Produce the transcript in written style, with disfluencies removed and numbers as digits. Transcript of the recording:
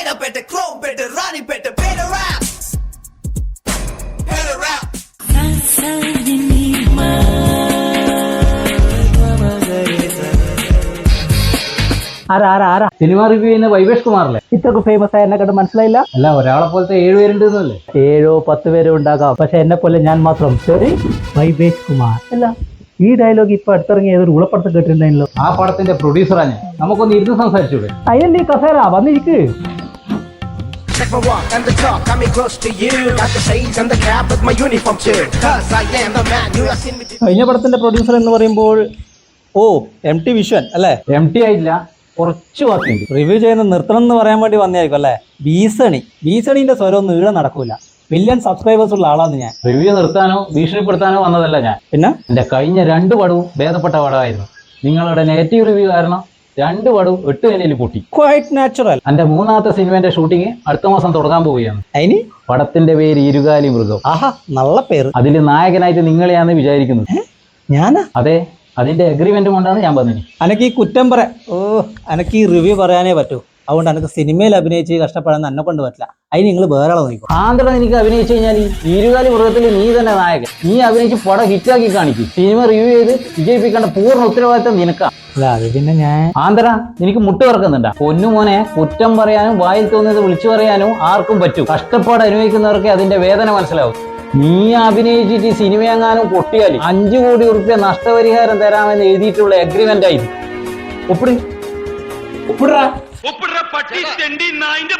Pedapete, Chromepete, Ranipete, better rap. Better rap. ആരാ cinema review ചെയ്യുന്ന വൈവേഷ് കുമാറല്ലേ? ഇത്രക്ക് ഫേമസ് ആയ എന്നെ കണ്ട് മനസ്സിലായില്ല. അല്ല, ഒരാളെ പോലത്തെ 7 പേരുണ്ടെന്നല്ലേ? 7 10 പേരും ഉണ്ടാകാം, പക്ഷെ എന്നെ പോലെ ഞാൻ മാത്രം ശരി വൈവേഷ് കുമാർ അല്ല. ഈ ഡയലോഗ് ഇപ്പൊ അടുത്തിറങ്ങിയ ഏതൊരു ഉളപ്പടത്ത് കേട്ടിട്ടുണ്ടായിരുന്നല്ലോ. ആ പടത്തിന്റെ പ്രൊഡ്യൂസറാ ഞാൻ. നമുക്കൊന്ന് ഇരുന്ന് സംസാരിച്ചൂടെ? അതിനെന്ത് ഈ കസേര വന്നിരിക്ക്. Check my walk and the talk, coming close to you. Got the shades and the cap with my uniform too. Cause I am the man you have seen me. കഴിഞ്ഞ പടത്തിന്റെ പ്രൊഡ്യൂസർ എന്ന് പറയുമ്പോൾ MT വിശ്വൻ അല്ലേ? MT ആയില്ല, കുറച്ച് ബാക്കിയുണ്ട്. Review ചെയ്യുന്ന നിർത്തണം എന്ന് പറയാൻ വേണ്ടി വന്നതായിരിക്കും അല്ലേ? ഭീഷണിന്റെ സ്വരം ഒന്നും ഈടെ നടക്കൂല. മില്യൺ സബ്സ്ക്രൈബേഴ്സ് ഉള്ള ആളാണ് ഞാൻ. റിവ്യൂ നിർത്താനോ ഭീഷണിപ്പെടുത്താനോ വന്നതല്ല ഞാൻ. പിന്നെ എന്റെ കഴിഞ്ഞ 2 പടവും ഭേദപ്പെട്ട പടമായിരുന്നു. നിങ്ങളുടെ നെഗറ്റീവ് റിവ്യൂ കാരണം 2 പടവും 8 നിലയിൽ പൊട്ടി. Quite natural. എന്റെ 3ാമത്തെ സിനിമന്റെ ഷൂട്ടിംഗ് അടുത്ത മാസം തുടങ്ങാൻ പോവുകയാണ്. അതിന് പടത്തിന്റെ പേര് ഇരുകാലി മൃഗം. ആഹാ, നല്ല പേര്. അതിൽ നായകനായിട്ട് നിങ്ങളെയാന്ന് വിചാരിക്കുന്നത്. ഞാനാ? അതെ, അതിന്റെ അഗ്രിമെന്റ് കൊണ്ടാണ് ഞാൻ വന്നത്. അനക്ക് ഈ കുറ്റം അനക്ക് ഈ റിവ്യൂ പറയാനേ പറ്റൂ. അതുകൊണ്ട് എനിക്ക് സിനിമയിൽ അഭിനയിച്ച് കഷ്ടപ്പെടാൻ എന്നെ കൊണ്ട് പറ്റില്ല. അതിന് നിങ്ങൾ വേറെ ആളെ നോക്കും. ആന്ധ്ര എനിക്ക് അഭിനയിച്ചു കഴിഞ്ഞാൽ ഈ ഇരുകാലി മൃഗത്തിൽ നീ തന്നെ നായകൻ. നീ അഭിനയിച്ച് പടം ഹിറ്റാക്കി കാണിക്കും. സിനിമ റിവ്യൂ ചെയ്ത് വിജയിപ്പിക്കേണ്ട പൂർണ്ണ ഉത്തരവാദിത്തം നിനക്കാ. അല്ല, അത് പിന്നെ ഞാൻ ആന്ധ്ര എനിക്ക് മുട്ട് തുറക്കുന്നുണ്ടാ? പൊന്നുമോനെ, കുറ്റം പറയാനും വായിൽ തോന്നിയത് വിളിച്ചു പറയാനും ആർക്കും പറ്റും. കഷ്ടപ്പാട് അനുഭവിക്കുന്നവർക്ക് അതിന്റെ വേദന മനസ്സിലാവും. നീ അഭിനയിച്ചിട്ട് സിനിമയെങ്ങാനും പൊട്ടിയാൽ 5 കോടി റുപ്യ നഷ്ടപരിഹാരം തരാമെന്ന് എഴുതിയിട്ടുള്ള അഗ്രിമെന്റ് ആയിരുന്നു. ഒപ്പിടാ പട്ടി തെണ്ടി നായിന്റെ